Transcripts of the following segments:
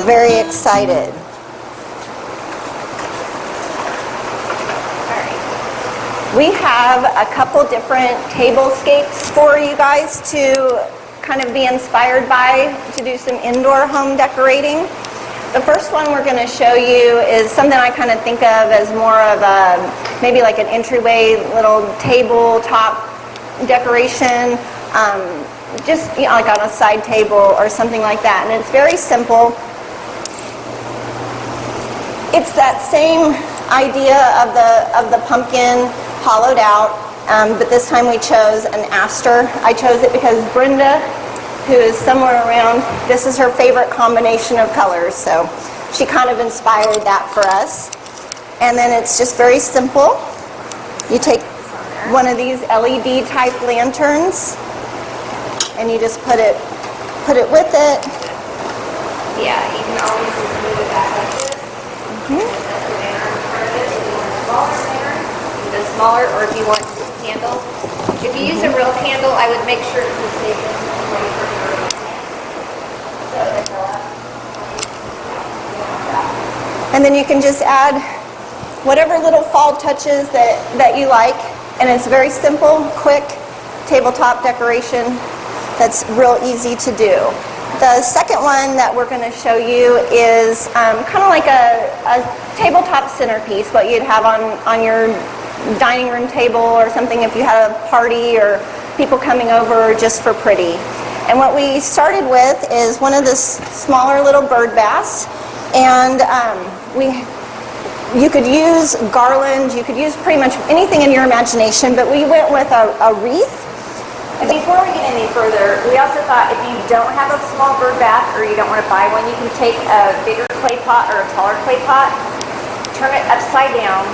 very excited. We have a couple different tablescapes for you guys to kind of be inspired by to do some indoor home decorating. The first one we're going to show you is something I kind of think of as more of a, maybe like an entryway little tabletop decoration, just like on a side table or something like that. And it's very simple. It's that same idea of the pumpkin hollowed out, but this time we chose an aster. I chose it because Brenda, who is somewhere around, this is her favorite combination of colors, so she kind of inspired that for us. And then it's just very simple. You take one of these LED type lanterns and you just put it with it. Yeah, you can always just move it back like this. Smaller, or if you want just a candle. If you use a real candle, I would make sure to save this away from your and then you can just add whatever little fall touches that you like, and it's very simple, quick tabletop decoration that's real easy to do. The second one that we're going to show you is kind of like a tabletop centerpiece, what you'd have on your dining room table or something if you had a party or people coming over just for pretty. And what we started with is one of the smaller little bird baths, and you could use garland, you could use pretty much anything in your imagination, but we went with a wreath. And before we get any further, we also thought if you don't have a small bird bath or you don't want to buy one, you can take a bigger clay pot or a taller clay pot, turn it upside down,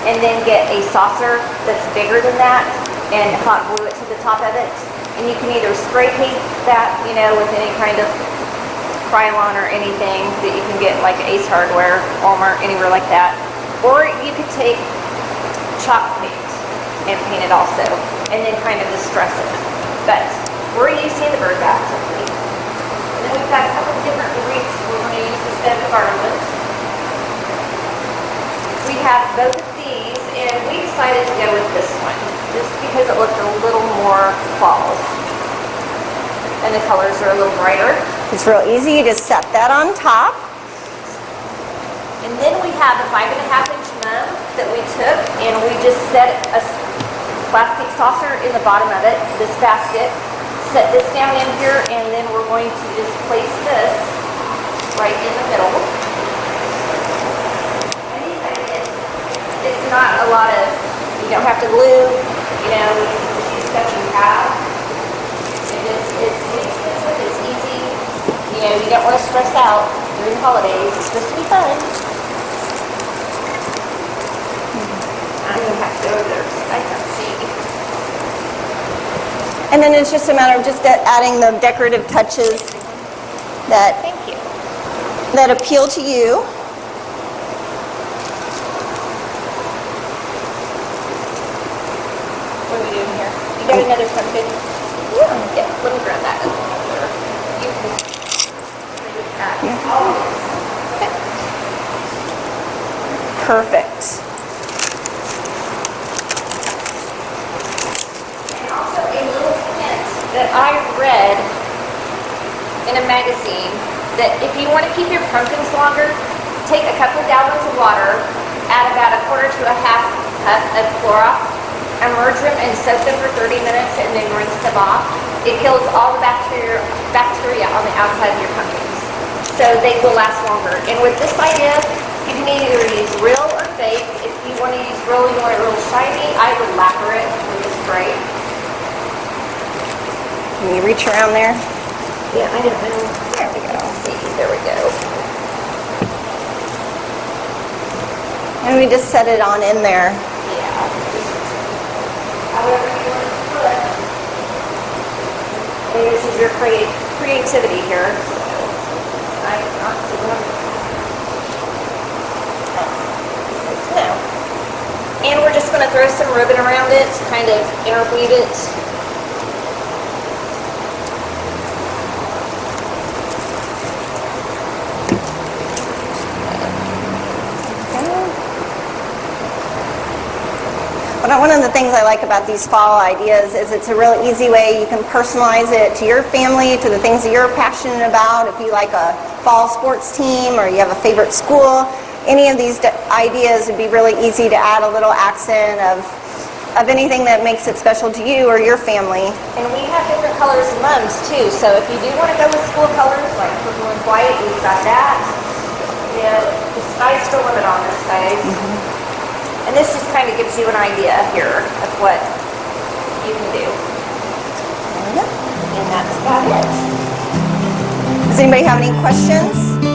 and then get a saucer that's bigger than that and hot glue it to the top of it. And you can either spray paint that, with any kind of Krylon or anything that you can get like Ace Hardware, Walmart, anywhere like that. Or you could take chalk paint and paint it also, and then kind of distress it. But we're using the bird bath technique. And then we've got a couple of different wreaths we're going to use instead of garland. We have both of these, and we decided to go with this one, just because it looked a little more fall. And the colors are a little brighter. It's real easy, you just set that on top. And then we have the 5.5-inch mug that we took, and we just set a plastic saucer in the bottom of it, this basket, set this down in here, and then we're going to just place this right in the middle. It's not a lot of, you don't have to glue, you just use stuff you have. It's inexpensive, it's easy, you don't want to stress out during the holidays, it's supposed to be fun. I'm going to have to go over there because I can't see. And then it's just a matter of just adding the decorative touches that appeal to you. What are we doing here? You got another pumpkin? Yeah. Let me grab that. You can leave that. Okay. Perfect. And also a little hint that I read in a magazine that if you want to keep your pumpkins longer, take a couple gallons of water, add about 1/4 to 1/2 cup of Clorox, immerse them and soak them for 30 minutes, and then rinse them off. It kills all the bacteria on the outside of your pumpkins, so they will last longer. And with this idea, you can either use real or fake. If you want to use real, you want it real shiny, I would lacquer it with a spray. Can you reach around there? Yeah, I don't know. There we go. See, there we go. And we just set it on in there. Yeah. However you want to put. And this is your creativity here. So I'm not seeing. No. And we're just going to throw some ribbon around it to kind of interweave it. But one of the things I like about these fall ideas is it's a real easy way. You can personalize it to your family, to the things that you're passionate about. If you like a fall sports team or you have a favorite school, any of these ideas would be really easy to add a little accent of anything that makes it special to you or your family. And we have different colors and mums too, so if you do want to go with school colors like purple and white, we've got that. You know, the sky's the limit on this, guys. And this just kind of gives you an idea here of what you can do. And that's about it. Does anybody have any questions?